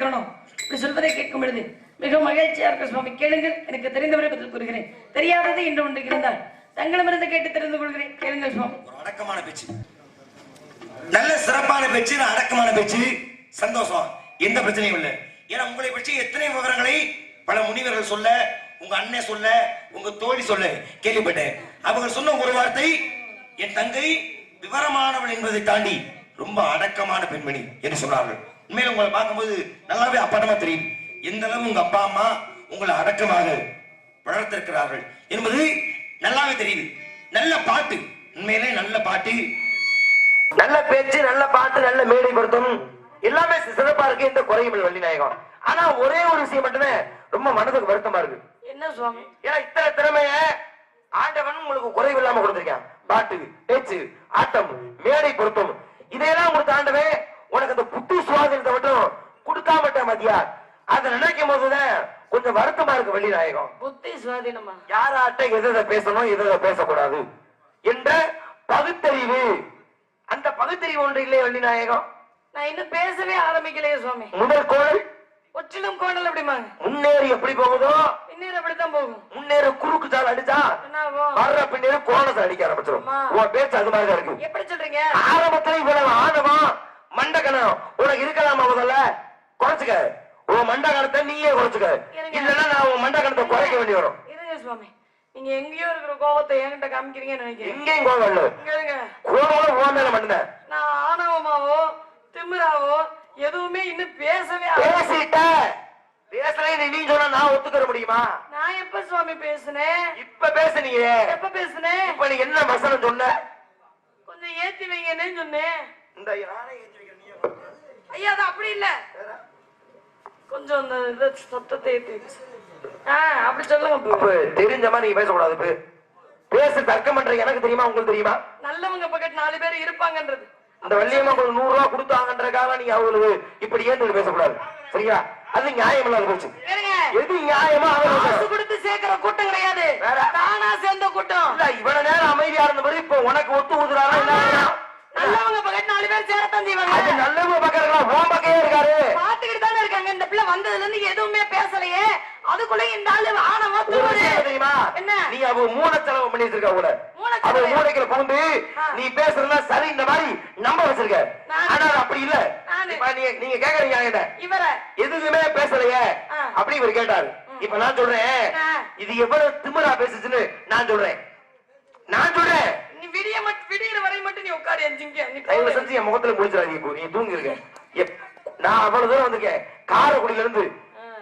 கேட்கிறோம். இப்படி சொல்வதை கேட்கும் பொழுது மிக மகிழ்ச்சியா இருக்க சுவாமி. கேளுங்கள், எனக்கு தெரிந்தவரை பதில் கூறுகிறேன். தெரியாதது என்று ஒன்று இருந்தால் தங்களிடமிருந்து கேட்டு தெரிந்து கொள்கிறேன். கேளுங்கள் சுவாமி. ஒரு அடக்கமான பேச்சு, நல்ல சிறப்பான பேச்சு, அடக்கமான பேச்சு, சந்தோஷம், எந்த பிரச்சனையும் இல்லை. ஏன்னா உங்களை பற்றி எத்தனை விவரங்களை பல முனிவர்கள் சொல்ல, உங்க அண்ணன் சொல்ல, உங்க தோழி சொல்ல கேள்விப்பட்டேன். அவங்க சொன்ன ஒரு வார்த்தை, என் தங்கை விவரமானவள் என்பதை தாண்டி ரொம்ப அடக்கமான பெண்மணி என்று சொன்னார்கள். உண்மையில உங்களை பார்க்கும்போது நல்லாவே அப்பட்டமா தெரியும் எந்த அளவு உங்க அப்பா அம்மா உங்களை அடக்கமாக வளர்த்திருக்கிறார்கள் என்பது நல்லாவே தெரியுது. நல்ல பாட்டு, உண்மையிலே நல்ல பாட்டு, நல்ல பேச்சு, நல்ல பாட்டு, நல்ல மேடை பொருத்தம் எல்லாமே சிறப்பா இருக்கு. எந்த குறையும் இல்லை வள்ளிநாயகம். ஆனா ஒரே ஒரு விஷயம் மட்டுமே ரொம்ப மனதுக்கு வருத்தமா இருக்கு. என்ன சுவாமி? ஏன்னா இத்தனை திறமைய ஆண்டவன் உங்களுக்கு குறைவு இல்லாம கொடுத்திருக்கான். பாட்டு, பேச்சு, ஆட்டம், மேடை பொருத்தம் இதையெல்லாம் கொடுத்த ஆண்டவன் உனக்கு அந்த புத்தி சுவாதனத்தை மட்டும் கொடுக்காமட்ட மதியா. அதை நினைக்கும் போதுதான் கொஞ்சம் வருத்தமா இருக்கு வள்ளிநாயகம். புத்தி சுவாதீனமா? யாராட்ட எதை பேசணும் எதை பேசக்கூடாது என்ற பகுத்தறிவு, அந்த பகுத்தறிவு ஒன்று இல்லையே வள்ளிநாயகம். நான் இன்னும் பேசவே ஆரம்பிக்கலையே சுவாமி. முதல் கோணல் ஒற்றிலும் கோணல் அப்படிமாங்க. முன்னேறி எப்படி போகுதோ பின்னேற அப்படித்தான் போகும். முன்னேற குறுக்கு சால் அடிச்சா வர்ற பின்னேற கோணத்தை அடிக்க ஆரம்பிச்சிடும். உன் பேச்சு அது மாதிரி இருக்கு. எப்படி சொல்றீங்க? ஆரம்பத்துல இவ்வளவு ஆணவா மண்டகணம் உனக்கு இருக்கலாமா? முதல்ல குறைச்சுக்க. உன் மண்டகணத்தை நீயே குறைச்சுக்க. இல்லன்னா நான் உன் மண்டகணத்தை குறைக்க வேண்டி வரும். இருங்க சுவாமி, நீங்க எங்கேயோ இருக்கிற கோபத்தை என்கிட்ட காமிக்கிறீங்கன்னு நினைக்கிறேன். எங்கேயும் கோபம் இல்ல. கோபம் உன் மேல மட்டும்தான். நான் ஆணவமாவோ திமிராவோ எதுவுமே இன்னும் பேசவே பேசிட்ட. பேசல நீ சொன்னா நான் ஒத்துக்கிற முடியுமா? நான் எப்ப சுவாமி பேசுனேன்? இப்ப பேசுனீங்க. எப்ப பேசுனேன்? இப்ப நீ என்ன வசனம் சொன்ன? கொஞ்சம் ஏத்தி வைங்கன்னு சொன்னேன். இந்த நானே ஏத்தி வைக்கிறேன். ஐயா அது அப்படி இல்ல, கொஞ்சம் அந்த சத்தத்தை ஏத்தி வைக்க. அப்படி சொல்லுங்க. தெரிஞ்ச மாதிரி நீங்க பேசக்கூடாது. பேச தர்க்கம் பண்ற எனக்கு தெரியுமா, உங்களுக்கு தெரியுமா? நல்லவங்க பக்கத்து 4 பேர் இருப்பாங்கன்றது. அந்த வள்ளியம்மா உங்களுக்கு 100 ரூபாய் கொடுத்தாங்கன்றதுக்காக நீங்க அவங்களுக்கு இப்படி ஏன் பேசக்கூடாது. சரியா? அது நியாயம் இல்லாத போச்சு. எது நியாயமா? காசு கொடுத்து சேர்க்கிற கூட்டம் கிடையாது, தானா சேர்ந்த கூட்டம். இல்ல இவ்வளவு நேரம் அமைதியா இருந்த மாதிரி இப்ப உனக்கு ஒத்து ஊதுறாரா? நல்லவங்க பக்கத்து 4 பேர் சேரத்தான் செய்வாங்க. அது நல்லவங்க பக்கம் உன் பக்கையே இருக்காரு. பாத்துக்கிட்டு தானே இருக்காங்க. இந்த பிள்ளை வந்ததுல இருந்து எதுவுமே பேசலையே, அதுக்குள்ள இந்த ஆளு ஆணவம் தெரியுமா? என்ன நீ அவ மூளை செலவு பண்ணி வச்சிருக்க. கூட அவ மூளைக்குள்ள புகுந்து நீ பேசுறதா சரி இந்த மாதிரி நம்ப வச்சிருக்க. ஆனா அப்படி இல்ல. நீங்க கேக்குறீங்க என்ன இவர எதுவுமே பேசலையே அப்படி இவர் கேட்டாரு. இப்ப நான் சொல்றேன், இது எவ்வளவு திமிரா பேசுச்சுன்னு நான் சொல்றேன். நீ விடியற வரை மட்டும் நீ உட்காரு. தயவு செஞ்சு என் முகத்துல முடிச்சிடாதீங்க. நீ தூங்கி இருக்க. நான் அவ்வளவு தூரம் வந்திருக்கேன் காரைக்குடியில இருந்து.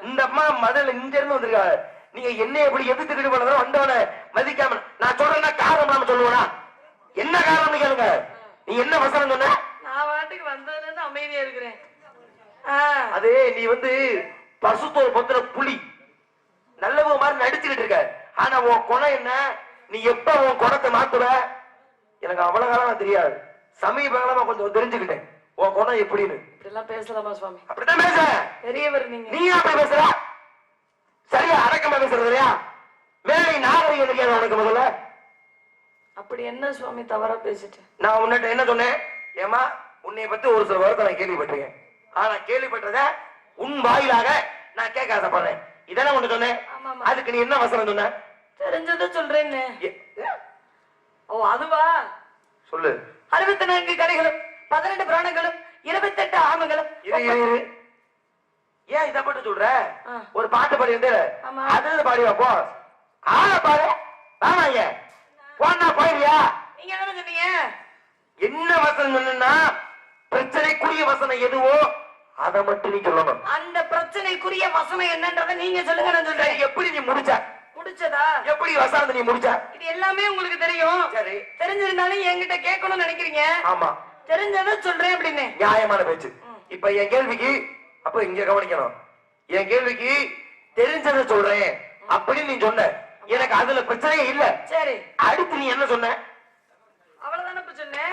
இந்த அம்மா மதுரை இங்க இருந்து வந்திருக்காங்க. நீங்க என்ன எப்படி எதிர்த்துக்கிட்டு போனதும் வந்தவன மதிக்காம நான் சொல்றேன்னா காரணம் நாம சொல்லுவா? என்ன காரணம் கேளுங்க. நீ என்ன வசனம் சொன்ன? நான் வாட்டுக்கு வந்ததுல இருந்து அமைதியா இருக்கிறேன். அது நீ பசுத்தோல் பொத்துற புலி நல்லவ மாதிரி நடிச்சுக்கிட்டு இருக்க. ஆனா உன் குணம் என்ன? நீ எப்ப உன் குணத்தை மாத்துவ எனக்கு அவ்வளவு காலமா தெரியாது. சமீப காலமா கொஞ்சம் தெரிஞ்சுக்கிட்டேன் உன் குணம் எப்படின்னு. இப்படிலாம் பேசலாமா சுவாமி? அப்படித்தான் பேச. பெரியவர் நீங்க. நீ அப்படி பேசுற? சரியா அடக்கமா பேசுறது இல்லையா? மேலே நாகரிகம் இருக்காது உனக்கு முதல்ல. அப்படி என்ன சுவாமி தவறா பேசிட்டேன்? நான் உன்னிட்ட என்ன சொன்னேன்? ஏமா உன்னை பத்தி ஒரு சில வார்த்தை நான் கேள்விப்பட்டிருக்கேன். ஆனா கேள்விப்பட்டத உன் வாயிலாக நான் கேட்க ஆசைப்படுறேன். இதெல்லாம் ஒண்ணு சொன்னேன். அதுக்கு நீ என்ன வசனம் சொன்ன? தெரிஞ்சதை சொல்றேன்னு. ஓ அதுவா? சொல்லு. 64 கலைகளும் 18 பிராணங்களும் 28 ஆமங்களும். ஏன் இதை மட்டும் சொல்ற? ஒரு பாட்டு பாடி வந்து அது பாடி வைப்போ. ஆள பாரு. ஆமாங்க போனா போயிரியா? நீங்க என்ன சொன்னீங்க? என்ன வசனம் சொன்னா பிரச்சனைக்குரிய வசனம் எதுவோ அதை மட்டும் நீ சொல்லணும். அந்த பிரச்சனைக்குரிய வசனம் என்னன்றதை நீங்க சொல்லுங்க. நான் சொல்றேன். எப்படி நீ முடிச்சதா? எப்படி வசனத்தை நீ முடிச்ச? இது எல்லாமே உங்களுக்கு தெரியும். சரி, தெரிஞ்சிருந்தாலும் என்கிட்ட கேட்கணும்னு நினைக்கிறீங்க. ஆமா, தெரிஞ்சதை சொல்றேன் அப்படின்னு நியாயமான பேச்சு. இப்ப என் கேள்விக்கு அப்ப இங்க கவனிக்கணும். என் கேள்விக்கு தெரிஞ்சதை சொல்றேன் அப்படின்னு நீ சொன்ன. எனக்கு அதுல பிரச்சனையே இல்ல. சரி, அடுத்து நீ என்ன சொன்ன? அவ்வளவுதானே சொன்னேன்.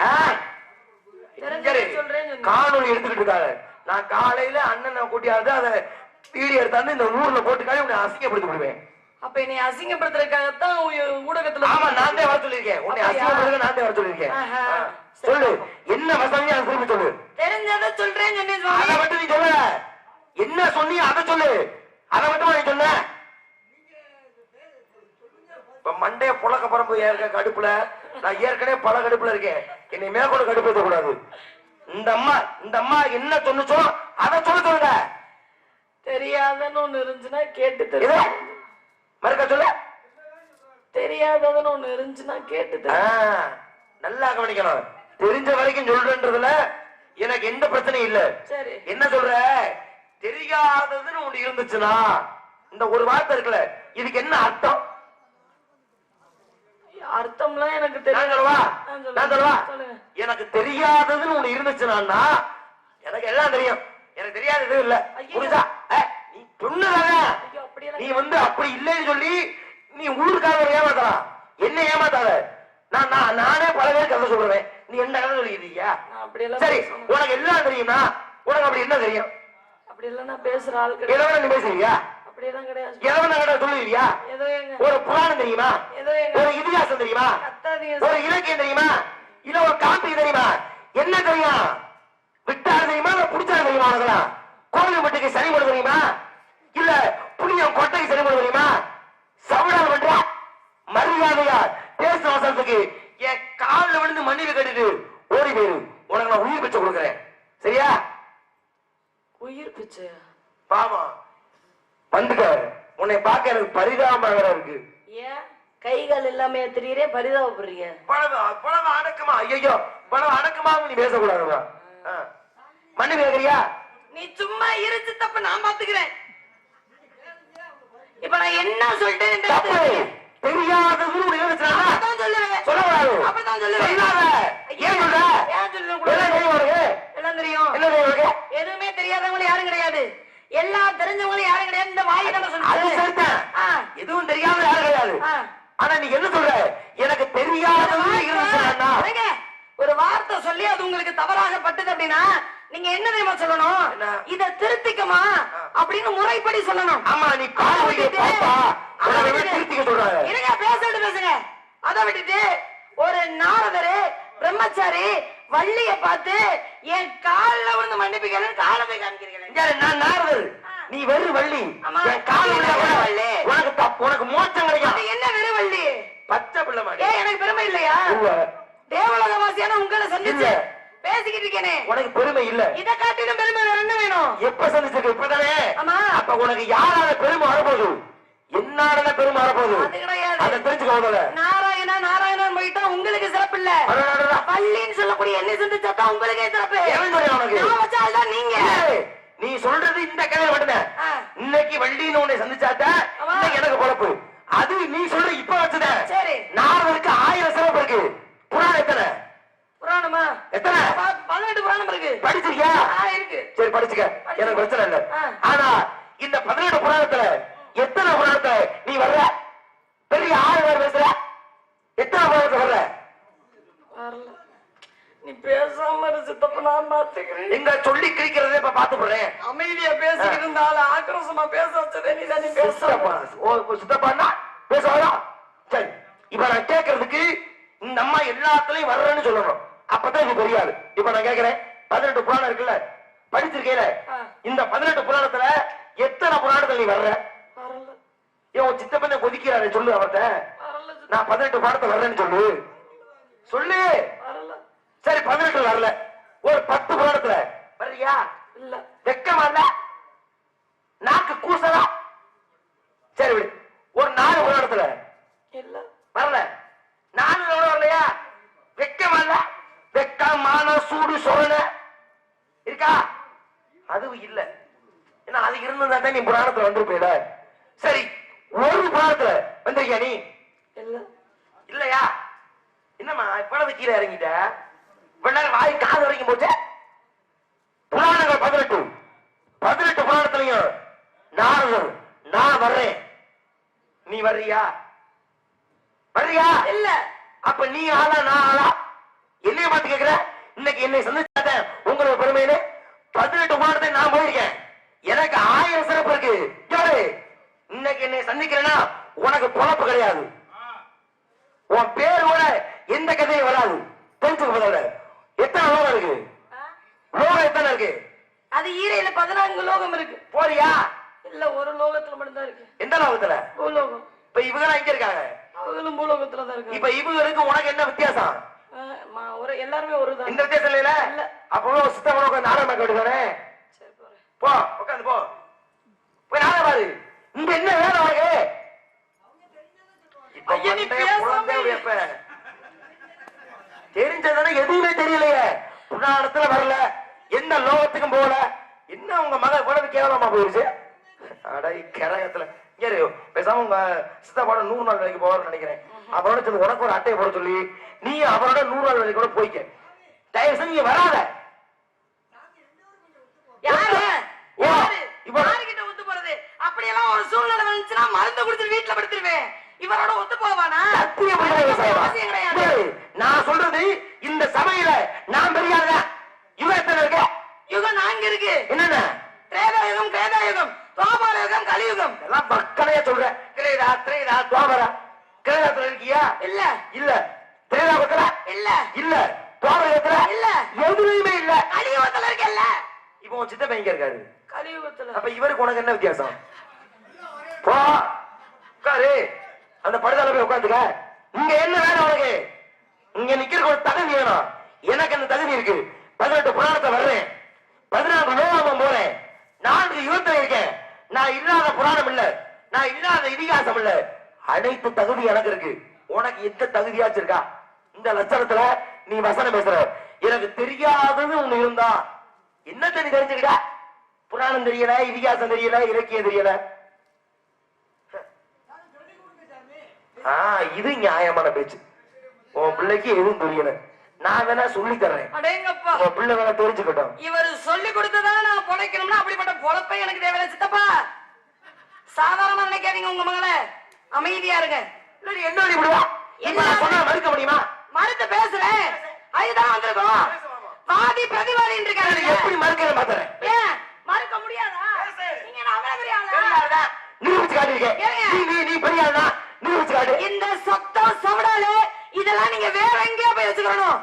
சொல்றேன் காணொலி எடுத்துக்கிட்டு இருக்காங்க. நான் காலையில அண்ணனை கூட்டியாவது அதை வீடியோ எடுத்தாந்து இந்த ஊர்ல போட்டுக்காக உன்னை அசிங்கப்படுத்தி விடுவேன். அப்ப என்னை அசிங்கப்படுத்துறதுக்காகத்தான் ஊடகத்துல. ஆமா, நான் தான் வர சொல்லியிருக்கேன். உன்னை அசிங்கப்படுத்த நான் தான் வர சொல்லியிருக்கேன். சொல்லு, என்ன வசதியா திரும்பி சொல்லு. தெரிஞ்சதை சொல்றேன். அதை மட்டும் நீ சொல்ல. என்ன சொன்னி அதை சொல்லு. அதை மட்டும் நீ சொன்ன. இப்ப மண்டைய புழக்க பரம்பு இருக்க கடுப்புல நான் ஏற்கனவே பல கடுப்புல இருக்கேன். என்னை மேற்கொண்டு கடுப்பு கூடாது. இந்த அம்மா என்ன சொன்னுச்சோ அதை சொல்லுங்க. தெரியாதன்னு ஒண்ணு இருந்துச்சுன்னா கேட்டு தெரியும். மறுக்க சொல்ல. தெரியாததுன்னு ஒண்ணு இருந்துச்சுன்னா கேட்டு நல்லா கவனிக்கணும். தெரிஞ்ச வரைக்கும் சொல்றதுல எனக்கு எந்த பிரச்சனையும் இல்ல. சரி, என்ன சொல்ற? தெரியாததுன்னு ஒண்ணு இருந்துச்சுன்னா இந்த ஒரு வார்த்தை இருக்குல்ல, இதுக்கு என்ன அர்த்தம்? அர்த்தம்லாம் எனக்கு நான் சொல்லவா? எனக்கு தெரியாததுன்னு ஒண்ணு இருந்துச்சுன்னா எனக்கு எல்லாம் தெரியும். எனக்கு தெரியாதது இல்ல. புரியுதா? நீ சொன்னதான நீ வந்து அப்படி இல்லைன்னு சொல்லி நீ ஊருக்காக ஏமாத்தலாம். என்ன ஏமாத்தாத. நானே பல பேர் கதை சொல்றேன். நீ என்ன கதை சொல்லிக்கிறியா? சரி, உனக்கு எல்லாம் தெரியுமா? உனக்கு அப்படி என்ன தெரியும்? அப்படி எல்லாம் நான் பேசுற ஆள் கிடையாது. எதோ நீ பேசுறியா? அப்படியெல்லாம் கிடையாது. எதோ சொல்லுவியா? ஒரு புராணம் தெரியுமா? ஒரு இதிகாசம் தெரியுமா? ஒரு இலக்கியம் தெரியுமா? இல்ல ஒரு காப்பி தெரியுமா? என்ன தெரியும்? விட்டாரு தெரியுமா? இல்ல புடிச்சாரு தெரியுமா? உனக்குலாம் கோவில் மட்டுக்கு சரி பண்ண தெரியுமா? இல்ல புளியம் கொட்டைக்கு சரி பண்ண தெரியுமா? சவுடால் பண்ற மரியாதையா பேசுற வசனத்துக்கு என் காலில் விழுந்து மன்னிப்பு கேட்டுட்டு ஓடி போயிரு. உனக்கு நான் உயிர் பிச்சை கொடுக்குறேன். சரியா? உயிர் பிச்சை? பாமா வந்துக்க. உன்னை பார்க்க எனக்கு பரிதாபமாக இருக்கு. ஏன் கைகள் எல்லாமே திரியறே பரிதாபப்படுறீங்க? பழவ அடக்கமா? ஐயோ, பழவ அடக்கமா நீ பேசக்கூடாதுமா. மன்னிப்பு கேட்கறியா? நீ சும்மா இருச்சு. தப்பு நான் பாத்துக்கிறேன். இப்ப நான் என்ன சொல்லிட்டேன்? தெரியாதது சொல்லக்கூடாது. அப்படிதான் சொல்லுவேன். ஏன் சொல்ற? எல்லாம் தெரியும். எதுவுமே தெரியாதவங்களும் யாரும் கிடையாது. எல்லாம் தெரிஞ்சவங்களும் யாரும் கிடையாது. இந்த வாயை தான் சொல்றேன். எதுவும் தெரியாத யாரும் கிடையாது. ஆனா நீ என்ன சொல்ற? எனக்கு தெரியாதது ஒரு வார்த்தை சொல்லி அது உங்களுக்கு தவறாக பட்டது அப்படின்னா நீங்க என்ன தெரியுமா சொல்லணும்? இத திருத்திக்கமா அப்படின்னு முறைப்படி சொல்லணும். ஆமா, நீ திருத்திக்க சொல்ற. இருங்க, பேசுங்க. அதை விட்டுட்டு ஒரு நாரதரு பிரம்மச்சாரி வள்ளிய பார்த்து என் கால்ல விழுந்து மன்னிப்பு கேளு காலத்தை காமிக்கிறீங்க. நான் நாரதர், நீ வெறும் வள்ளி. உனக்கு மோட்சம் கிடைக்கும். என்ன வெறும் வள்ளி? பச்சை பிள்ளை மாதிரி. எனக்கு பெருமை இல்லையா? தேவலோக வாசியான உங்களை சந்திச்சு பேசிக்கிட்டு இருக்கேனே, உனக்கு பெருமை இல்ல? இதை காட்டிலும் பெருமை வேற என்ன வேணும்? எப்ப சந்திச்சிருக்க? இப்பதானே. அப்ப உனக்கு யாரால பெருமை வரப்போகுது? என்னால பெருமை வரப்போகுது? அது கிடையாது. அதை தெரிஞ்சுக்கோங்க. நாராயணன் போயிட்டா உங்களுக்கு சிறப்பு இல்ல. பள்ளின்னு சொல்லக்கூடிய என்ன சந்திச்சா உங்களுக்கே சிறப்பு. உனக்கு நீங்க நீ சொல்றது இந்த கதையை மட்டும்தான். இன்னைக்கு வள்ளின்னு உன்னை சந்திச்சாட்டா எனக்கு பொழப்பு. அது நீ சொல்ற இப்ப வச்சத. சரி, நாரதருக்கு 1000 சிறப்பு இருக்கு. புராணம் எத்தனை? புராணமா எத்தனை? 18 புராணம் இருக்கு. படிச்சிருக்கியா? இருக்கு. சரி, படிச்சுக்க, எனக்கு பிரச்சனை இல்ல. ஆனா இந்த 18 புராணத்துல எத்தனை புராணத்துல நீ வர்ற? பெரிய 6 பேர் பேசுற. எத்தனை புராணத்துல வர்ற? நீ பேசாம சித்தப்ப நான் பாத்துக்கிறேன். எங்க சொல்லி கிழிக்கிறதே இப்ப பாத்து போறேன். அமைதியா பேசிக்கிட்டு இருந்தாலும் ஆக்ரோஷமா பேச வச்சதே நீ தான். நீ பேசப்பா சித்தப்பான்னா பேசுவாரா? சரி, இப்ப நான் கேட்கறதுக்கு இந்த அம்மா எல்லாத்துலயும் வர்றேன்னு சொல்லணும். அப்பதான் இது தெரியாது. இப்ப நான் கேட்கிறேன், 18 புராணம் இருக்குல்ல, படிச்சிருக்கேல, இந்த 18 புராணத்துல எத்தனை புராணத்துல நீ வர்ற? ஏன் சித்தப்பன கொதிக்கிறாரு சொல்லு அவர்கிட்ட. நான் 18 புராணத்தை வர்றேன்னு சொல்லு. சொல்லு. சரி, 18 வரல, ஒரு 10 புராணத்துல வர்றியா? இல்ல. வெக்கமா இல்ல? நாக்கு கூசலா? சரி விடு, ஒரு 4 புராணத்துல இல்ல வரல. 4 வரலையா? வெக்கமா இல்ல? வெக்கம், மான, சூடு, சொரண இருக்கா? அதுவும் இல்ல. ஏன்னா அது இருந்தா தான் நீ புராணத்துல வந்திருப்பேல. சரி, ஒரு புராணத்துல வந்திருக்கியா நீ? இல்ல. இல்லையா? என்னம்மா இப்ப கீழே இறங்கிட்ட? வாய் காது வரைக்கும் போச்சு. புராணங்கள் 18 புராணத்திலையும் நாரதர் நான் வர்றேன், நீ வர்றியா? வர்றியா? இல்ல. அப்ப நீ ஆளா நான் ஆளா? என்னைய பார்த்து கேக்குற? இன்னைக்கு என்னை சந்திச்சாத உங்களுக்கு பெருமையில 18 புராணத்தை நான் போயிருக்கேன். எனக்கு 1000 சிறப்பு இருக்கு. இன்னைக்கு என்னை சந்திக்கிறேன்னா உனக்கு பொழப்பு கிடையாது. உன் பேரோட எந்த கதையும் வராது. தெரிஞ்சுக்க. எத்தனை லோகம் இருக்கு? லோகம் எத்தனை இருக்கு? அது ஈரையில 14 லோகம் இருக்கு. போறியா? இல்ல, ஒரு லோகத்துல மட்டும்தான் இருக்கு. எந்த லோகத்துல? பூலோகம். இப்ப இவங்க எங்க இருக்காங்க? அவங்களும் பூலோகத்துல தான் இருக்காங்க. இப்ப இவங்களுக்கு உனக்கு என்ன வித்தியாசம்? எல்லாருமே ஒருதான். இந்த வித்தியாசம் இல்ல. அப்போ சித்தப்பட நாடகம் பார்க்க வேண்டியதானே? போ, உட்காந்து போ, போய் நாடகம் பாரு. இங்க என்ன வேலை உனக்கு? தெரிஞ்சதானே? எதுவுமே தெரியலையே. புராணத்துல வரல, எந்த லோகத்துக்கும் போகல. என்ன உங்க மக இவ்வளவு கேவலமா போயிருச்சு? அடை கரகத்துல பேசாம உங்க சித்தப்பாட 100 நாள் வேலைக்கு போவார்னு நினைக்கிறேன். அவரோட சொல்லி உனக்கு ஒரு அட்டையை போட சொல்லி நீ அவரோட 100 நாள் வேலைக்கு கூட போய்க்க. தயவு செஞ்சு வராத. அப்படியெல்லாம் ஒரு சூழ்நிலை வந்துச்சுன்னா மருந்து குடிச்சு வீட்டுல படுத்துருவேன். இவரோட ஒத்து போவானா? நான் சொல்றது இந்த சபையில நான் பெரியாத யுகம் எத்தனை இருக்கு? யுகம் 4 இருக்கு. என்னென்ன? திரேதாயுகம், கிரேதாயுகம், துவாபர யுகம், கலியுகம். எல்லாம் மக்களையே சொல்றேன். கிரேதா, திரேதா, துவாபரா. கிரேதாத்துல இருக்கியா? இல்ல. இல்ல. திரேதாபத்துல இல்ல. இல்ல. துவாபரத்துல இல்ல. எதுவுமே இல்ல. கலியுகத்துல இருக்கல்ல. இப்போ உன் சித்தப்பா எங்க இருக்காரு? கலியுகத்துல. அப்ப இவருக்கு உனக்கு என்ன வித்தியாசம்? போ உட்காரு, அந்த படுதால போய் உட்காந்துக்க. இங்க என்ன வேணும் உனக்கு? இங்க நிக்கிறதுக்கு ஒரு தகுதி வேணும். எனக்கு அந்த தகுதி இருக்கு. 18 புராணத்தை வர்றேன், 14 லோகம் போறேன், 4 யுகத்துல இருக்கேன். நான் இல்லாத புராணம் இல்ல, நான் இல்லாத இதிகாசம் இல்ல. அனைத்து தகுதி எனக்கு இருக்கு. உனக்கு எந்த தகுதியாச்சும் இருக்கா? இந்த லட்சணத்துல நீ வசனம் பேசுற. எனக்கு தெரியாதது ஒண்ணு இருந்தா என்னத்தை நீ தெரிஞ்சுக்கிட்டா? புராணம் தெரியல, இதிகாசம் தெரியல, இலக்கியம் தெரியல. இது நியாயமான பேச்சு. உன் பிள்ளைக்கு எதுவும் தெரியல, நான் வேணா சொல்லி தர்றேன். உன் பிள்ளை வேணா தெரிஞ்சுக்கிட்டோம். இவர் சொல்லி கொடுத்ததான் நான் பொழைக்கணும்னா அப்படிப்பட்ட பொழப்பை எனக்கு தேவையில்லை சித்தப்பா. சாதாரணமா நினைக்காதீங்க உங்க மகளை. அமைதியா இருங்க. என்ன விடுவா? என்ன சொன்னா மறுக்க முடியுமா? மறுத்து பேசுறேன். அதுதான் வந்திருக்கோம். வாதி பிரதிவாதி இருக்காங்க. எப்படி மறுக்கிற மாத்தறேன்? ஏன் மறுக்க முடியாதா? நீங்க அவ்வளவு பெரிய ஆளா? நிரூபிச்சு காட்டுறீங்க. நீ பெரிய ஆளா? நிரூபிச்சு காட்டு. இந்த சொத்தம் சவடாலே இதெல்லாம் நீங்க வேற எங்கேயோ போய் வச்சுக்கணும்.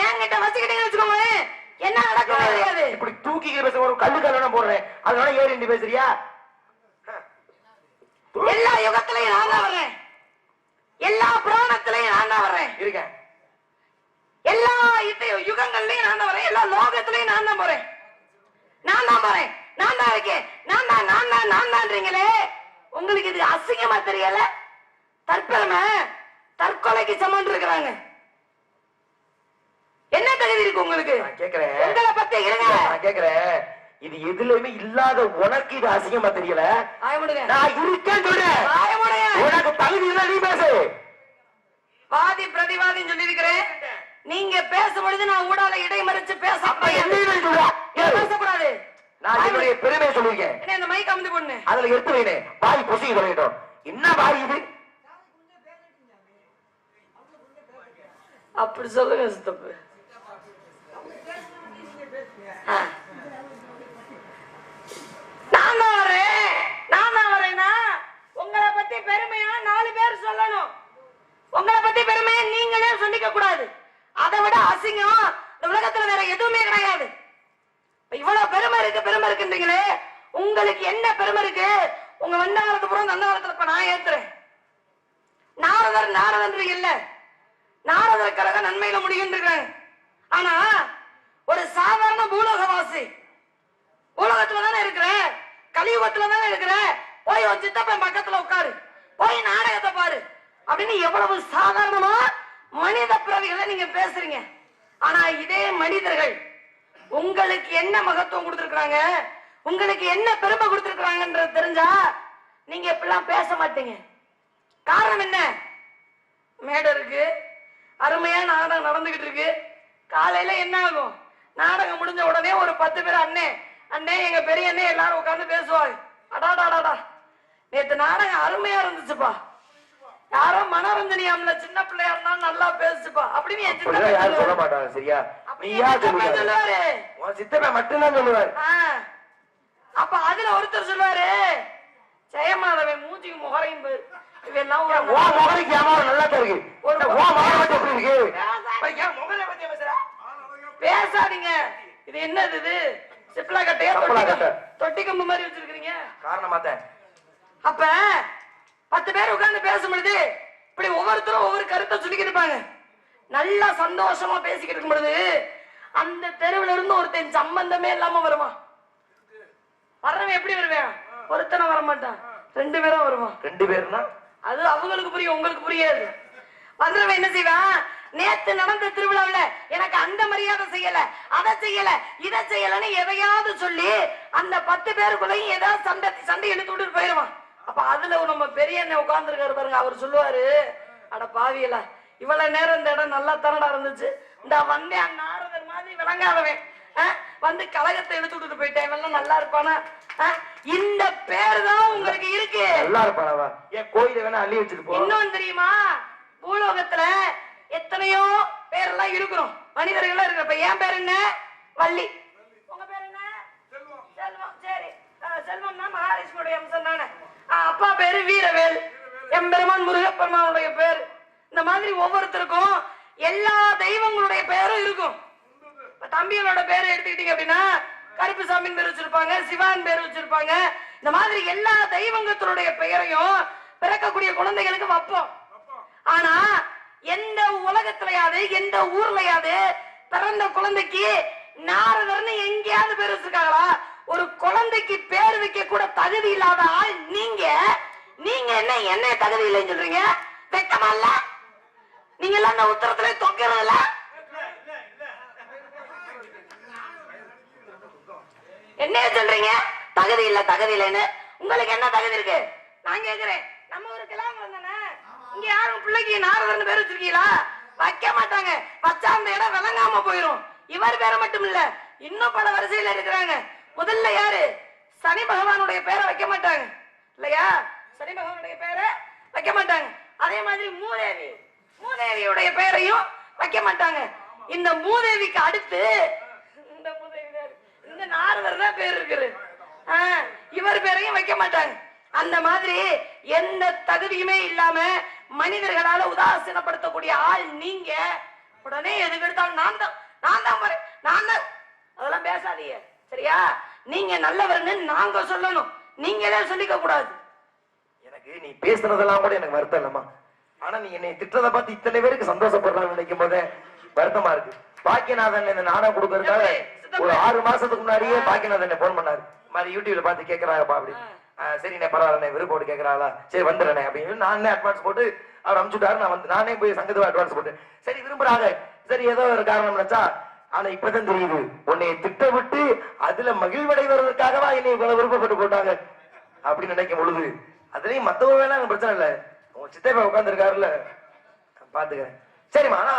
என்கிட்ட வச்சுக்கிட்டீங்கன்னு வச்சுக்கோங்க, என்ன நடக்கும் தெரியாது. இப்படி தூக்கி பேச ஒரு கல்லு கல்லு போடுறேன், அதனால ஏறி நீ பேசுறியா? எல்லா யுகத்திலையும் நான் தான் வர்றேன், எல்லா புராணத்திலையும் நான் தான் வர்றேன் இருக்கேன், எல்லா யுகங்கள்லயும் நான் தான் வரேன், எல்லா லோகத்திலையும் நான் தான் போறேன், நான் தான் போறேன், நான் தான் இருக்கேன், நான் தான்றீங்களே. உங்களுக்கு இது அசிங்கமா தெரியல? தற்பெருமை தற்கொலைக்கு சமன் இருக்கிறாங்க. என்ன தகுதி இருக்கு உங்களுக்கு? கேக்குறேன், உங்களை பத்தி இருங்க. நான் கேக்குறேன், இது எதுலயுமே இல்லாத உனக்கு இது அசிங்கமா தெரியல? நான் இருக்கேன்னு சொல்றேன். உனக்கு தகுதி இல்ல, நீ பேசு. வாதி பிரதிவாதின்னு சொல்லி இருக்கிறேன். நீங்க பேசும்பொழுது நான் ஊடால இடைமறிச்சு பேசக்கூடாது. நான் என்னுடைய பெருமையை சொல்லிருக்கேன். இந்த மைக் அமுந்து பொண்ணு அதுல எடுத்து வைனே, வாய் பொசி சொல்லிட்டோம். என்ன வாய் இது? அப்படி சொல்லுங்க சித்தப்பு. நான் தான் வரேன்னா உங்களை பத்தி பெருமையா 4 பேர் சொல்லணும். உங்களை பத்தி பெருமையா நீங்களே சொல்லிக்க கூடாது. அதை விட அசிங்கம் இந்த உலகத்துல வேற எதுவுமே கிடையாது. இவ்வளவு பெருமை இருக்குன்றீங்களே, உங்களுக்கு என்ன பெருமை இருக்கு? உங்க வந்த காலத்து புறம் அந்த காலத்துல இப்ப நான் ஏத்துறேன். நாரதர் இல்ல, நாரதர் கழக நன்மையில முடிகின்றாங்க. ஆனா ஒரு சாதாரண பூலோகவாசி, பூலோகத்துல தானே இருக்கிற, கலியுகத்துல தானே இருக்கிற, போய் ஒரு சித்தப்பன் பக்கத்துல உட்காரு, போய் நாடகத்தை பாரு அப்படின்னு எவ்வளவு சாதாரணமா மனித பிறவிகளை நீங்க பேசுறீங்க. ஆனா இதே மனிதர்கள் உங்களுக்கு என்ன மகத்துவம் கொடுத்திருக்காங்க, உங்களுக்கு என்ன பெருமை கொடுத்திருக்காங்கன்றது தெரிஞ்சா நீங்க இப்படிலாம் பேச மாட்டீங்க. காரணம் என்ன? மேடை இருக்கு, அருமையா நாடகம் நடந்துகிட்டு இருக்கு. காலையில என்ன ஆகும்? நாடகம் முடிஞ்ச உடனே ஒரு 10 பேர் அண்ணே அண்ணே எங்க பெரிய அண்ணே எல்லாரும் உட்கார்ந்து பேசுவாங்க. அடாடாடாடா, நேத்து நாடகம் அருமையா இருந்துச்சுப்பா, யாரோ மனோரஞ்சனியாம்ல சின்ன பிள்ளையா இருந்தாலும் நல்லா பேசுப்பா அப்படின்னு என் சித்தப்பா சொல்ல மாட்டாங்க. சரியா? நீயா சொல்லுவாரு, உன் சித்தப்பா மட்டும்தான் சொல்லுவாரு. அப்ப அதுல ஒருத்தர் சொல்லுவாரு, ஜெயமாதவன் மூஞ்சிக்கு முகரையும் இவெல்லாம் முகரைக்கு வியாபாரம் நல்லா தான் இருக்கு. எப்படி இருக்கு? பேசாதீங்க. இது என்னது? இது சிப்லா கட்டையா சப்பலா கட்டை. தொட்டி கம்பு மாதிரி வச்சிருக்கீங்க. காரணமாத்தேன். அப்ப 10 பேர் உட்கார்ந்து பேசும் பொழுது இப்படி ஒவ்வொருத்தரும் ஒவ்வொரு கருத்தை சொல்லிக்கிட்டு இருப்பாங்க. நல்லா சந்தோஷமா பேசிக்கிட்டு இருக்கும் பொழுது அந்த தெருவுல இருந்து ஒருத்தன் சம்பந்தமே இல்லாம வருவான். வர்றவன் எப்படி வருவேன்? ஒருத்தனை வரமாட்டான், 2 பேரும் வருவான். 2 பேர்னா அது அவங்களுக்கு புரியும், உங்களுக்கு புரியாது. வந்தவன் என்ன செய்வான்? நேத்து நடந்த திருவிழாவில் எனக்கு அந்த மரியாதை செய்யல, அதை செய்யல, இதை செய்யலன்னு எதையாவது சொல்லி அந்த 10 பேருக்குள்ளையும் ஏதாவது சண்டை இழுத்து விட்டு போயிருவான். அப்ப அதுல நம்ம பெரிய அண்ணன் உட்கார்ந்து இருக்காரு பாருங்க, அவர் சொல்லுவாரு, அட பாவியல, இவ்வளவு நேரம் இந்த இடம் நல்லா தரடா இருந்துச்சு, இந்த வந்தேன் நாரதர் மாதிரி விளங்காதவன் வந்து கலகத்தை எடுத்து விட்டுட்டு போயிட்டேன், இவெல்லாம் நல்லா இருப்பானா? இந்த பேரு தான் உங்களுக்கு இருக்கு. நல்லா இருப்பானவா? ஏன் கோயில வேணா அள்ளி வச்சிருப்போம். இன்னொன்னு தெரியுமா? பூலோகத்துல எத்தனையோ பேரெல்லாம் இருக்கிறோம், மனிதர்கள் இருக்கிறப்ப என் பேர் என்ன? வள்ளி. உங்க பேர் என்ன? செல்வம். சரி, செல்வம்னா மகாலட்சுமியுடைய அம்சம் தானே. அப்பா பேரு வீரவேல், எம்பெருமான் முருகப்பெருமானுடைய பேர். இந்த மாதிரி ஒவ்வொருத்தருக்கும் எல்லா தெய்வங்களுடைய பேரும் இருக்கும். தம்பிகளோட பேரை எடுத்துக்கிட்டீங்க அப்படின்னா கருப்பு சாமியின் பேர் வச்சிருப்பாங்க, சிவான் பேர் வச்சிருப்பாங்க. இந்த மாதிரி எல்லா தெய்வங்களுடைய பெயரையும் பிறக்கக்கூடிய குழந்தைகளுக்கு வைப்போம். ஆனா எந்த உலகத்திலயாவது எந்த ஊர்லயாவது பிறந்த குழந்தைக்கு நாரதர்னு எங்கேயாவது பேர் வச்சிருக்காங்களா? ஒரு குழந்தைக்கு பேர் வைக்க கூட தகுதி இல்லாத ஆள் நீங்க என்ன தகுதி இல்லைன்னு சொல்றீங்க? வெக்கமா இல்ல? நீங்க எல்லாம் அந்த உத்தரத்துல தொங்கிறதுல என்ன சொல்றீங்க? தகுதி இல்லைன்னு. உங்களுக்கு என்ன தகுதி இருக்கு? நான் கேக்குறேன், நம்ம ஒரு கிளாமரம் தானே, இங்க யாரும் பிள்ளைக்கு நாரதர்னு பேர் வச்சிருக்கீங்களா? வைக்க மாட்டாங்க. வச்சா அந்த இடம் விளங்காம போயிரும். இவர் பேரை மட்டும் இல்ல, இன்னும் பல வரிசையில இருக்கிறாங்க. முதல்ல யாரு? சனி பகவானுடைய பேரை வைக்க மாட்டாங்க இல்லையா? சனி பகவானுடைய பேரை வைக்க மாட்டாங்க. அதே மாதிரி மூதேவியுடைய பெயரையும் வைக்க மாட்டாங்க. இந்த மூதேவிக்கு அடுத்து இந்த நாரதர் தான் பேர் இருக்குது, இவர் பேரையும் வைக்க மாட்டாங்க. அந்த மாதிரி எந்த தகுதியுமே இல்லாம மனிதர்களால உதாசீனப்படுத்தக்கூடிய ஆள் நீங்க. உடனே எதுக்கு எடுத்தாலும் நான் தான் அதெல்லாம் பேசாதீங்க, சரியா? நீங்க நல்லவர்னு நாங்க சொல்லணும், நீங்களே சொல்லிக்க கூடாது. எனக்கு நீ பேசுனதெல்லாம் கூட எனக்கு வருத்தம் இல்லம்மா. ஆனா நீ என்னை திட்டத்தை பார்த்து இத்தனை பேருக்கு சந்தோஷப்படுறான்னு நினைக்கும் போதே வருத்தமா இருக்கு. பாக்கியநாதன் இந்த நாடகம் கொடுக்கறதுக்காக ஒரு 6 மாசத்துக்கு முன்னாடியே பாக்கியநாதன் போன் பண்ணாரு, மாதிரி யூடியூப்ல பார்த்து கேட்கறாங்கப்பா அப்படி. சரி பரவாயில்ல, விருப்போடு கேட்கறாளா, சரி வந்துடுறேன் அப்படின்னு நானே அட்வான்ஸ் போட்டு அவர் அனுப்பிச்சுட்டாரு. நான் வந்து நானே போய் சங்கத்துக்கு அட்வான்ஸ் போட்டு சரி விரும்புறாங்க, சரி ஏதோ ஒரு காரணம் நினைச்சா. ஆனா இப்பதான் தெரியுது, உன்னை திட்டமிட்டு அதுல மகிழ்வடைவதற்காகவா என்னை இவ்வளவு விருப்பப்பட்டு போட்டாங்க அப்படின்னு நினைக்கும் பொழுது, அதுலயும் மத்தவங்க வேணா எனக்கு பிரச்சனை இல்லை, உன் சித்தப்பா உட்கார்ந்து இருக்காருல்ல பாத்துக்கிறேன். சரிம்மா, ஆனா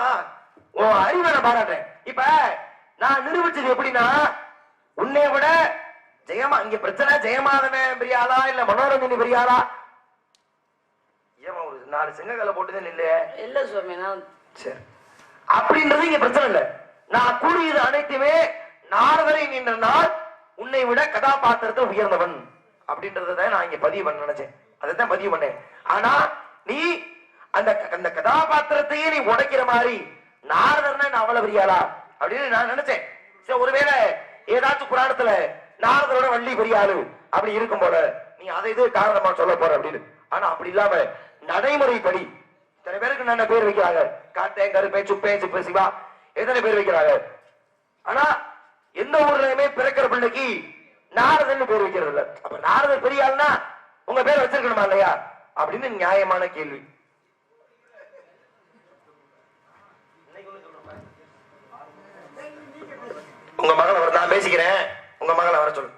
உன் அறிவை நான் பாராட்டேன். இப்ப நான் நிரூபிச்சது எப்படின்னா, உன்னை விட ஜெயமா இங்க பிரச்சனை ஜெயமாதவன் பெரியாளா இல்ல மனோரஞ்சனி பெரியாளா? ஏமா ஒரு 4 செங்கக்கலை போட்டுதான் இல்ல சுவாமி. சரி, அப்படின்றது இங்க பிரச்சனை இல்ல. நான் கூறியது அனைத்துமே நாரதரை நின்ற நாள் உன்னை விட கதாபாத்திரத்தை உயர்ந்தவன் அப்படின்றத நான் இங்க பதிவு பண்ண நினைச்சேன், அதைத்தான் பதிவு பண்ணேன். ஆனா நீ அந்த கதாபாத்திரத்தையே நீ உடைக்கிற மாதிரி நாரதர்னா நான் அவ்வளவு பெரியாளா அப்படின்னு நான் நினைச்சேன். சரி, ஒருவேளை ஏதாச்சும் புராணத்துல நாரதரோட வள்ளி பெரியாளு அப்படி இருக்கும் போல நீ அதை இது காரணமா சொல்ல போற அப்படின்னு. ஆனா அப்படி இல்லாம நடைமுறைப்படி இத்தனை பேருக்கு நல்ல பேர் வைக்கிறாங்க, காத்தேன், கருப்பேன், சுப்பேன், சிப்ப, சிவா, எத்தனை பேர் வைக்கிறாங்க. ஆனா எந்த ஊர்லயுமே பிறக்கிற பிள்ளைக்கு நாரதன் பேர் வைக்கிறது இல்ல. அப்ப நாரதர் பெரியாள்னா உங்க பேர் வச்சிருக்கணுமா இல்லையா அப்படின்னு நியாயமான கேள்வி. உங்க மகளை நான் பேசிக்கிறேன், உங்க மகளை வர சொல்லு,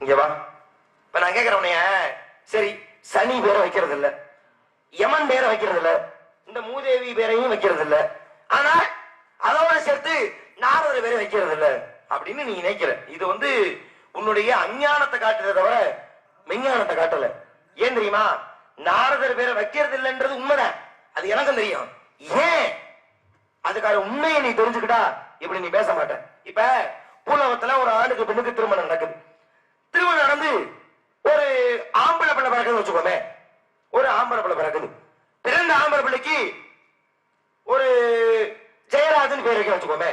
இங்க வா. இப்ப நான் கேக்குறவனைய, சரி சனி பேரை வைக்கிறது இல்ல, யமன் பேரை வைக்கிறது இல்ல, இந்த மூதேவி பேரையும் வைக்கிறது இல்ல, ஆனா அதோட சேர்த்து நாரதர் பேரை வைக்கிறது இல்ல அப்படின்னு நீ நினைக்கிற. இது உன்னுடைய அஞ்ஞானத்தை காட்டுறத தவிர மெஞ்ஞானத்தை காட்டல. ஏன் தெரியுமா? நாரதர் பேரை வைக்கிறது இல்லைன்றது உண்மைதான், அது எனக்கும் தெரியும். ஏன் அதுக்கான உண்மையை நீ தெரிஞ்சுக்கிட்டா இப்படி நீ பேச மாட்ட. இப்ப பூலோகத்துல ஒரு ஆணுக்கு பெண்ணுக்கு திருமணம் நடக்குது. திருமணம் நடந்து ஒரு ஆம்பளை பிள்ளை பிறக்குதுன்னு வச்சுக்கோமே, ஒரு ஆம்பளை பிள்ளை பிறக்குது. பிறந்த ஆம்பளை பிள்ளைக்கு ஒரு ஜெயராஜன் பேர் வைக்க வச்சுக்கோமே.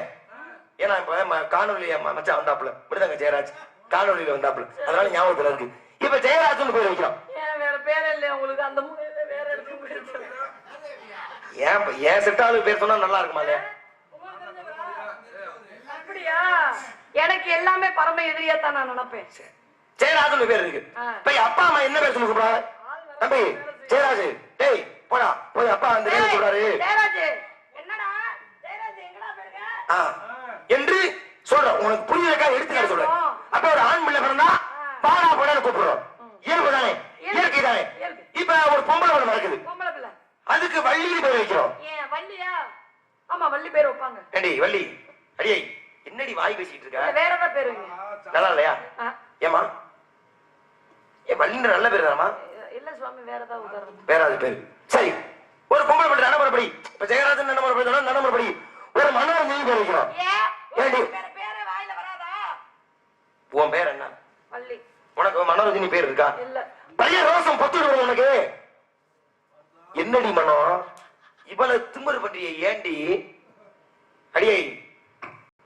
ஏன்னா இப்ப காணொலிய மச்சான் வந்தாப்புல விடுதாங்க ஜெயராஜ் காணொலியில வந்தாப்புல அதனால ஞாபகத்துல இருக்கு. இப்ப ஜெயராஜ்னு பேர் வைக்கிறோம். ஏன் வேற பேரே இல்லையா உங்களுக்கு? அந்த மூலையில வேற இடத்துக்கு போயிருக்கு. ஏன் செட்டாளு பேர் சொன்னா நல்லா இருக்குமா இல்லையா? அப்படியா? எனக்கு எல்லாமே பரம எதிரியா தான் நான் நினைப்பேன். ஜெயராஜ்னு பேர் இருக்கு. இப்ப அப்பா அம்மா என்ன பேர் சொல்லி கூப்பிடுறாங்க? தம்பி ஜெயராஜ், டேய் போடா போய் அப்பா அந்த பேர் சொல்றாரு. ஜெயராஜ் என்னடா ஜெயராஜ் எங்கடா போயிருக்க என்று சொல்றோம். உனக்கு புரியலக்கா எடுத்துக்காட்டு சொல்றேன். அப்ப ஒரு ஆண் பிள்ளை பிறந்தா பாடா போடான்னு கூப்பிடுறோம். இயல்பு தானே, இயற்கை தானே. இப்ப ஒரு பொம்பளை பிள்ளை நடக்குது, பொம்பளை பிள்ளை, அதுக்கு வள்ளின்னு பேர் வைக்கிறோம். ஏன் வள்ளியா? ஆமா வள்ளி பேர் வைப்பாங்க. ஏண்டி வள்ளி அடியை என்னடி வாய் பேசிட்டு இருக்க? வேற ஏதாவது பேர் வைங்க. நல்லா இல்லையா? ஏமா ஏன் வள்ளின்ற நல்ல பேர் தானமா? இல்ல சுவாமி வேற ஏதாவது உதாரணம். வேற அது பேரு. சரி ஒரு பொம்பளை பிள்ளை நடைமுறைப்படி இப்ப ஜெயராஜன் நடைமுறைப்படி சொன்னா நடைமுறைப்படி ஒரு மனோரஞ்சனி பேர் வைக்கிறோம். ஏண்டி பேரே வாயில வராதா? உன் பேர் என்ன? வள்ளி. உனக்கு மனோரஞ்சனி பேர் இருக்கா? இல்ல. பையன் ரோசம் பொத்துடுவோம் உனக்கு. என்னடி மனோ இவ்வளவு திமிரு பண்றிய ஏண்டி? அடியை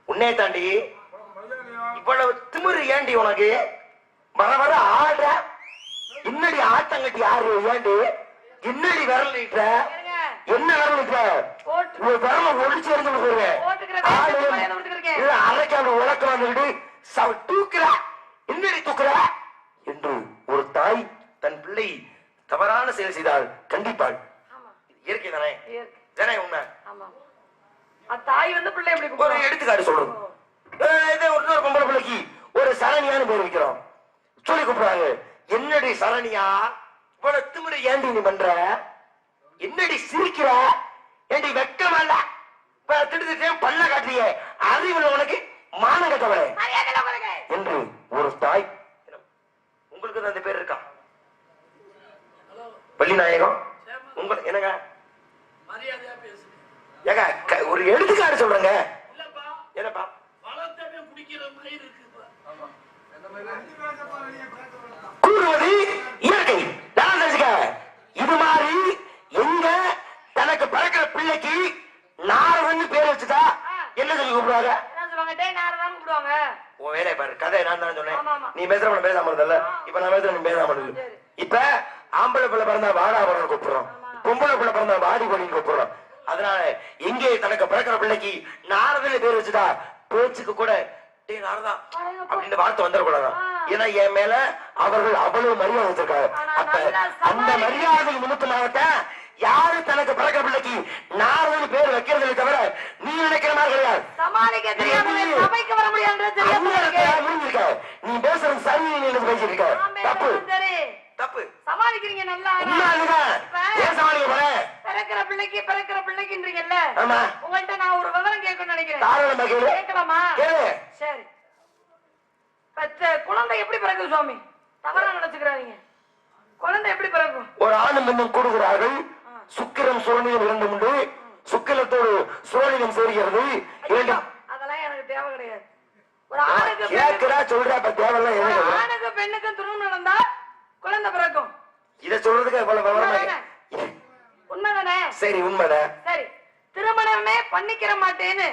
உன்னே தாண்டி இவ்வளவு திமிரு ஏண்டி உனக்கு? வர வர ஆடுற என்னடி ஆட்டங்கட்டி ஆறு ஏண்டி? என்னடி விரல் நீட்ட? என்ன விரல் நீட்ட? ஒரு விரல ஒழிச்சு எறிஞ்சு போடுவேன். அரைக்காம உலக்க வந்துட்டு தூக்குற என்னடி தூக்குற என்று ஒரு தாய் தன் பிள்ளை தவறான செயல் செய்தால் கண்டிப்பாள். இயற்கை தானே, தானே உண்மை. தாய் வந்து பிள்ளை எப்படி ஒரு எடுத்துக்காட்டு சொல்றோம். இன்னொரு பொம்பளை பிள்ளைக்கு ஒரு சரணியான்னு பேர் வைக்கிறோம். சொல்லி கூப்பிடுறாங்க. என்னடி சரணியா இவ்வளவு திமிரு ஏண்டி நீ பண்ற? என்னடி சிரிக்கிற? ஏண்டி வெக்கமா இல்ல? திட்டு பல்ல காட்டுறிய அறிவுல உனக்கு மானம் கட்டவளே என்று ஒரு தாய். உங்களுக்கு அந்த பேர் இருக்கா? பள்ளி நாயகம் உங்களுக்கு என்னங்க ஏங்க ஒரு எடுத்துக்காட்டு சொல்றேங்க. என்னப்பா கூறுவது இயற்கை. நான் தெரிஞ்சுக்க இது மாதிரி எங்க தனக்கு பிறக்கிற பிள்ளைக்கு நாரதன்னு பேர் வச்சுட்டா என்ன சொல்லி கூப்பிடுவாங்க? உன் வேலையை பாரு. கதை நான் தான் சொன்னேன். நீ பேசுற பேசாம இருந்தல. இப்ப நான் பேசுற நீ பேசாம இருக்கு. இப்ப ஆம்பளை பிள்ளை பிறந்தா வாடா போடணும் கூப்பிடுறோம், பொம்பளை பிள்ளை பிறந்தா வாடி போடின்னு கூப்பிடுறோம். அதனால எங்கே தனக்கு பிறக்கிற பிள்ளைக்கு நாரதன்னு பேர் வச்சுட்டா பேச்சுக்கு கூட நாரதா அப்படின்னு வார்த்தை வந்துடக்கூடாதான். ஏன்னா என் மேல அவர்கள் அவ்வளவு மரியாதை வச்சிருக்காங்க. அப்ப அந்த மரியாதை நிமித்தமாகத்தான் யாரு தனக்கு பிறக்கிற பிள்ளைக்கு நாரதன் பேர் வைக்கிறதை தவிர நீ நினைக்கிற மாதிரி கிடையாது. முடிஞ்சிருக்க நீ பேசுறது சரி பேசிட்டு இருக்க. தப்பு தப்பு சமாளிக்கிறீங்க. நல்லா ஏன் சமாளிக்க போற? பிறக்கிற பிள்ளைக்குன்றீங்கல்ல. உங்கள்ட்ட நான் ஒரு விவரம் கேட்கணும்னு நினைக்கிறேன். கேட்கலாமா? சரி. குழந்தை எப்படி பிறகு சுவாமி? தவறா நினைச்சுக்கிறாங்க. குழந்தை எப்படி பிறக்கும்? ஒரு ஆணும் பெண்ணும் கூடுகிறார்கள். சுக்கிரம் சோனியம் இரண்டு உண்டு. சுக்கிரத்தோடு சோனியம் சேர்கிறது. அதெல்லாம் எனக்கு தேவை கிடையாது. ஒரு ஆணுக்கு பெண்ணுக்கும் திருமணம் நடந்தா குழந்தை பிறக்கும். இத சொல்றதுக்கு எவ்வளவு விவரமா? உண்மைதானே? சரி உண்மைதான். சரி திருமணமே பண்ணிக்கிற மாட்டேன்னு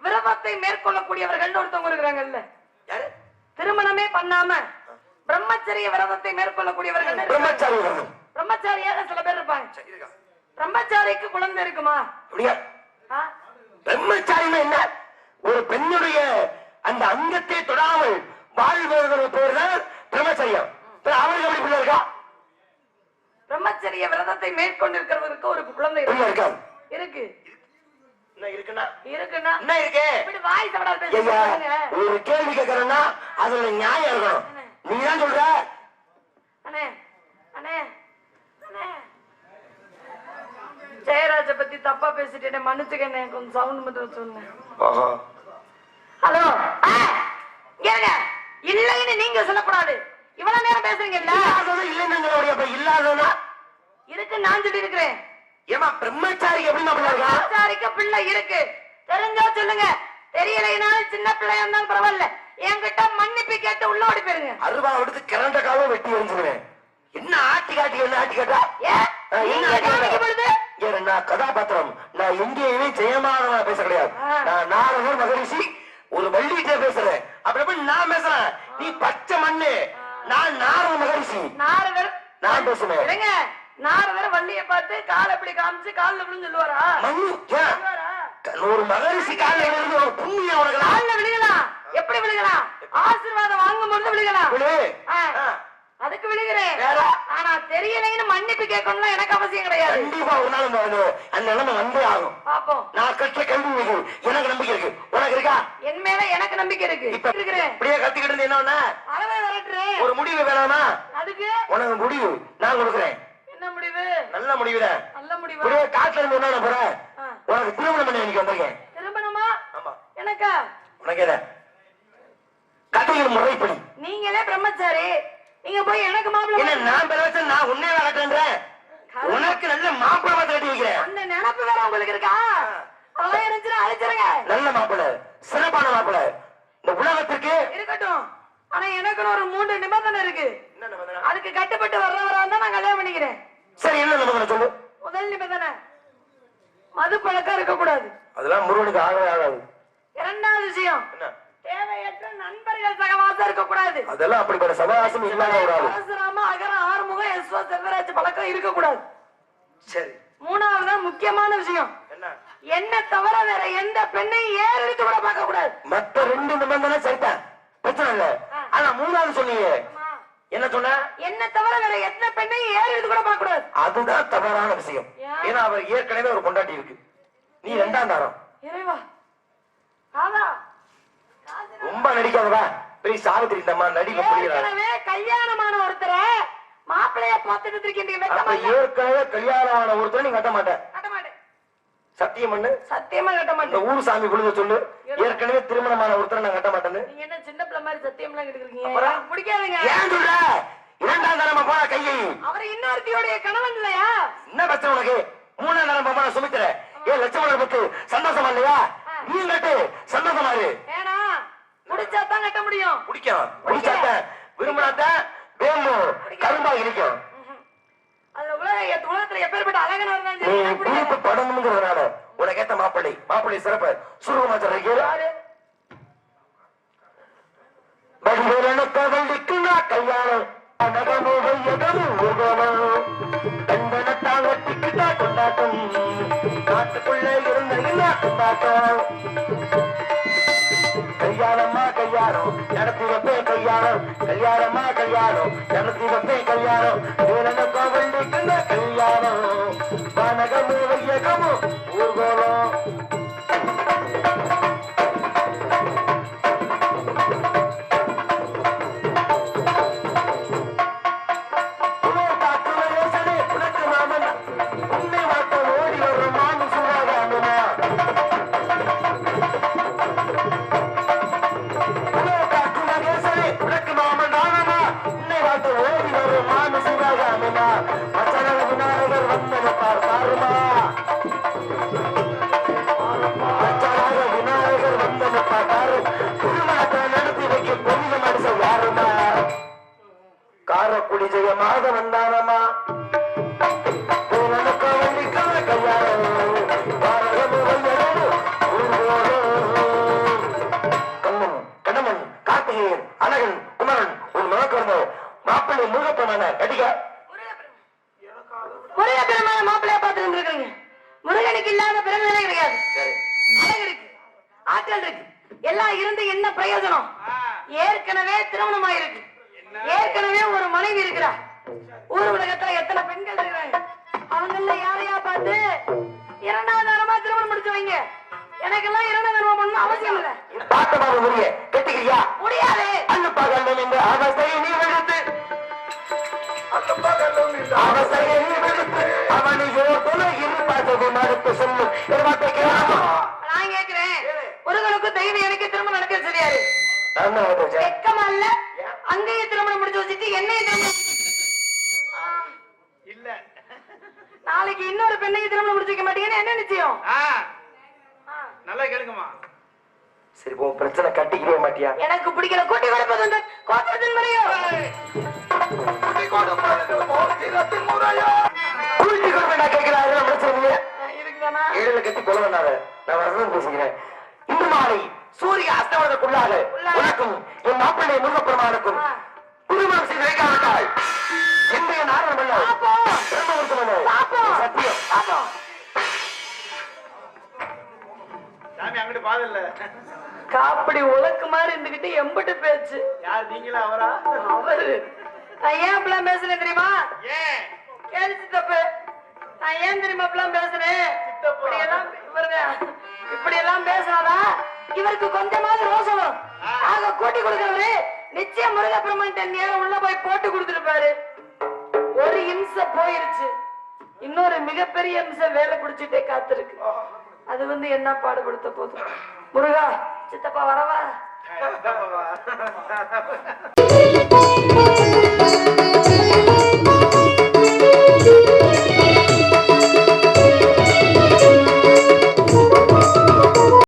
விரதத்தை மேற்கொள்ளக்கூடியவர்கள் ஒருத்தவங்க இருக்கிறாங்கல்ல. யாரு? திருமணமே பண்ணாம பிரம்மச்சரிய விரதத்தை மேற்கொள்ளக்கூடியவர்கள். பிரம்மச்சாரியாக சில பேர் இருப்பாங்க. பிரம்மச்சாரிக்கு குழந்தை இருக்குமா? பிரம்மச்சாரினா என்ன? ஒரு பெண்ணுடைய அந்த அங்கத்தை தொடாமல் வாழ்வது பேர் தான் பிரம்மச்சரியம். அவருக்கு எப்படி பிள்ளை இருக்கா? பிரம்மச்சரிய விரதத்தை மேற்கொண்டிருக்கிறவருக்கு ஒரு குழந்தை இருக்கா? இருக்கு. ஒரு கேள்வி கேட்கறா அதுல நியாயம் இருக்கணும். நீதான் சொல்ற. ஜெயராஜ பத்தி தப்பா பேசிட்டேன், மன்னிச்சுக்க. கொஞ்சம் சவுண்ட் மட்டும் சொன்னேன். ஹலோ இல்லைன்னு நீங்க சொல்லக்கூடாது. இவ்வளவு நேரம் பேசுறீங்கல்ல. இல்லாதவனா இருக்கு நான் சொல்லி இருக்கிறேன். ஏமா பிரம்மச்சாரிக்கு எப்படி பிரம்மச்சாரிக்கு பிள்ளை இருக்கு தெரிஞ்சா சொல்லுங்க. தெரியலைனாலும் சின்ன பிள்ளையா இருந்தாலும் பரவாயில்ல. என்கிட்ட மன்னிப்பு கேட்டு உள்ள ஓடி போயிருங்க. அருவா எடுத்து கிரண்ட காலம் வெட்டி எரிஞ்சுருவேன். என்ன ஆட்டி காட்டி என்ன ஆட்டி காட்டா? நான் கதாபாத்திரம். நான் எங்கேயுமே ஜெயமானவனா பேச கிடையாது. நான் நாரதர் மகரிஷி ஒரு வள்ளிகிட்ட பேசுற அப்படி எப்படி நான் பேசுறேன் நீ பச்சை மண்ணு நான் நாரத மகரிஷி நாரதர் நான் பேசுறேன் இருங்க நாரதர் வள்ளியை பார்த்து காலை இப்படி காமிச்சு கால்ல விழுந்து சொல்லுவாரா மண்ணு ஏன்? சொல்லுவாரா? ஒரு மகரிஷி காலில் விழுந்து ஒரு புண்ணியம் உனக்கு கால்ல விழுகலாம் எப்படி விழுகலாம் ஆசீர்வாதம் வாங்கும் பொழுது விழுகலாம் விழு. அதுக்கு விழுகிறேன் வேற? ஆனா தெரியலைன்னு மன்னிப்பு கேட்கணும்லாம் எனக்கு அவசியம் கிடையாது கண்டிப்பா ஒரு நாள் அந்த நிலைமை வந்தே ஆகும் பாப்போம் நான் கற்ற கல்வி மிகு எனக்கு நம்பிக்கை இருக்கு உனக்கு இருக்கா என் மேல எனக்கு நம்பிக்கை இருக்கு இப்ப இருக்கிறேன் இப்படியே கத்துக்கிட்டு இருந்து என்ன அளவை வரட்டுறேன் ஒரு முடிவு வேணாமா அதுக்கு உனக்கு முடிவு நான் கொடுக்குறேன் என்ன முடிவு நல்ல முடிவுதான் நல்ல முடிவா இப்படியே காட்டுல இருந்து என்ன போறேன் ஆ. உனக்கு திருமணம் பண்ணி இன்னைக்கு வந்திருக்கேன் திரும்பணுமா ஆமா எனக்கா உனக்கு என்ன கதைகள் முறைப்படி நீங்களே பிரம்மச்சாரி நீங்க போய் எனக்கு மாப்பிள்ளை என்ன நான் பெற நான் உன்னே கட்டுறேன் உனக்கு நல்ல மாப்பிள்ளை பார்த்து கட்டி வைக்கிறேன் அந்த நினைப்பு வேற உங்களுக்கு இருக்கா அதெல்லாம் இருந்துச்சுன்னா அழைச்சிருங்க நல்ல மாப்பிள்ளை சிறப்பான மாப்பிள்ளை இந்த உலகத்திற்கு இருக்கட்டும் ஆனா எனக்குன்னு ஒரு 3 நிபந்தனை இருக்கு என்ன நிபந்தனை? அதுக்கு கட்டுப்பட்டு வர்றவரா இருந்தா நான் கல்யாணம் பண்ணிக்கிறேன் சரி என்ன நிபந்தனை சொல்லு முதல் நிபந்தனை மது பழக்கம் இருக்கக்கூடாது அதெல்லாம் முருகனுக்கு ஆகவே ஆகாது இரண்டாவது விஷயம் என்ன தேவையற்ற நண்பர்கள் சகவாசம் இருக்கக்கூடாது அதெல்லாம் அப்படிப்பட்ட சகாசம் இல்லாத ஒரு ஆளு பரசுராம அகர ஆறுமுகம் எஸ்வ செல்வராஜ் பழக்கம் இருக்கக்கூடாது சரி மூணாவது முக்கியமான விஷயம் என்ன என்ன தவிர வேற எந்த பெண்ணையும் ஏறெடுத்து கூட பார்க்க கூடாது மத்த 2 நிபந்தனை சரிதான் பிரச்சனை இல்ல ஆனா மூணாவது சொன்னீங்க என்ன சொன்ன என்ன தவிர வேற எந்த பெண்ணையும் ஏறெடுத்து கூட பார்க்க கூடாது அதுதான் தவறான விஷயம் ஏன்னா அவர் ஏற்கனவே ஒரு பொண்டாட்டி இருக்கு நீ 2ஆம் தாரம் இறைவா காதா ரொம்ப நடிக்காதவா பெரிய சாவித்திரி இந்த மாதிரி நடிக்க புரியுறாங்க ஏற்கனவே கல்யாணமான ஒருத்தரை மாப்பிள்ளைய பார்த்துட்டு இருக்கீங்க அப்ப ஏற்கனவே கல்யாணமான ஒருத்தர் நீ கட்ட மாட்டேன் கட்ட மாட்டேன் சத்தியம் பண்ணு சத்தியமா கட்ட இந்த மாட்டேன் ஊர் சாமி குழுத சொல்லு ஏற்கனவே திருமணமான ஒருத்தர் நான் கட்ட மாட்டேன்னு நீங்க என்ன சின்ன பிள்ளை மாதிரி சத்தியம்லாம் கேட்டுருக்கீங்க அப்புறம்? எனக்கு பிடிக்காதுங்க ஏன் சொல்ற 2ஆம் தரமா போனா கையை அவர் இன்னொருத்தியோடைய கணவன் இல்லையா என்ன பிரச்சனை உனக்கு 3ஆம் தரம் போனா சுமித்திர ஏன் லட்சமணர் பத்து சந்தோஷமா இல்லையா நீ கட்டு சந்தோஷமா இரு ஏனா முடிச்சா தான் கட்ட முடியும் பிடிக்கும் பிடிச்சாத்த விரும்பினாத்த வேணும் கரும்பா இருக்கும் அதுல உலகத்துல எப்பேற்பட்ட அழகனா இருந்தாலும் நீ சரி எனக்கு குறிப்பு பிடிக்காது. படணுங்கிறதுனால உனக்கு ஏத்த மாப்பிள்ளை சிறப்பு சுருகமாச்சாரு யாரு? வடிவேலனுக்கு வள்ளிக்கு நான் கல்யாணம் நகமும் எதவும் ஊர்வலம் கண்டனத்தான் ஒட்டிக்கிட்டா கொண்டாட்டம் நாட்டுக்குள்ள இருந்த இல்லா கொண்டாட்டம் கல்யாணமா கல்யாணம் நடத்தி வைப்பேன் கல்யாணம் கல்யாணமா கல்யாணம் நடத்தி வைப்பேன் கல்யாணம் வேலனுக்கு வள்ளிக்கு நான் கல்யாணம் நகமும் எதவும் ஊர்வலம் காரக்குடி ஜெயமாக வந்தானமா கண்ணமன் கார்த்திகேயன் அழகன் குமரன் ஒரு மனக்கொண்டு மாப்பிள்ளை முருகப்பெருமான கடிக முருகப்பெருமான மாப்பிள்ளைய பார்த்துட்டு இருக்கீங்க முருகனுக்கு இல்லாத பிறகுகளே கிடையாது அழகு இருக்கு ஆற்றல் இருக்கு எல்லாம் இருந்து என்ன பிரயோஜனம் ஏற்கனவே திருமணம் ஆயிருக்கு ஏற்கனவே ஒரு மனைவி இருக்கிறா ஊர் உலகத்துல எத்தனை பெண்கள் இருக்கிறாங்க அவங்கள யாரையா பார்த்து 2ஆவது தரமா திருமணம் முடிச்சு வைங்க எனக்கெல்லாம் 2ஆவது தரமா பண்ணணும் அவசியம் இல்ல பாட்டமாக முடிய கெட்டுக்கிறியா முடியாது அண்ணு பகலும் இந்த அவசையை நீ விழுத்து அவசையை நீ விழுத்து அவனையோ துணையில் பார்த்தது மறுத்து சொல்லும் நான் கேக்குறேன் முருகனுக்கு தெய்வம் எனக்கு திருமணம் நடக்க சரியாரு நான் வெக்கமா இல்ல அங்கேயே திருமணம் முடிச்சு வச்சுட்டு என்னையும் திருமணம் இல்ல நாளைக்கு இன்னொரு பெண்ணையும் திருமணம் முடிச்சு வைக்க மாட்டீங்கன்னு என்ன நிச்சயம் நல்லா கேளுங்கம்மா சரி போ பிரச்சனை கட்டிக்கவே மாட்டியா எனக்கு பிடிக்கல கூட்டி கொடுப்பது கோத்திரத்தின் முறையோ கூட்டி கொடுப்ப நான் கேட்கிறேன் பிரச்சனை இருக்குதானா 7 கட்டி கொலை பண்ணாத நான் வரதான் பேசுகிறேன் இன்று மாலை சூரிய அஸ்தமனத்துக்குள்ளாக உனக்கும் உன் மாப்பிள்ளை முருகப்பெருமானுக்கும் திருமணம் செய்து வைக்காவிட்டால் இன்றைய நாடகம் சத்தியம் சாமி அங்கிட்டு பாதல்ல. காப்படி உலக்கு மாதிரி இருந்துகிட்டு எம்பிட்டு பேச்சு. யார் நீங்களா அவரா? அவரு. நான் ஏன் இப்பெல்லாம் பேசுறேன் தெரியுமா? ஏன் கேளு சித்தப்பு. நான் ஏன் தெரியுமா இப்பெல்லாம் பேசுறேன்? இப்படி எல்லாம் பேசாதான் இவருக்கு கொஞ்சமாவது ரோசம் வரும். ஆக கூட்டி கொடுக்கிறவரு நிச்சயம் முருகப்பெருமான் நேரம் உள்ள போய் போட்டு கொடுத்துருப்பாரு. ஒரு இம்சை போயிருச்சு, இன்னொரு மிகப்பெரிய இம்சை வேலை பிடிச்சிட்டே காத்திருக்கு. அது என்ன பாடுபடுத்த போதும். முருகா சித்தப்பா வரவா?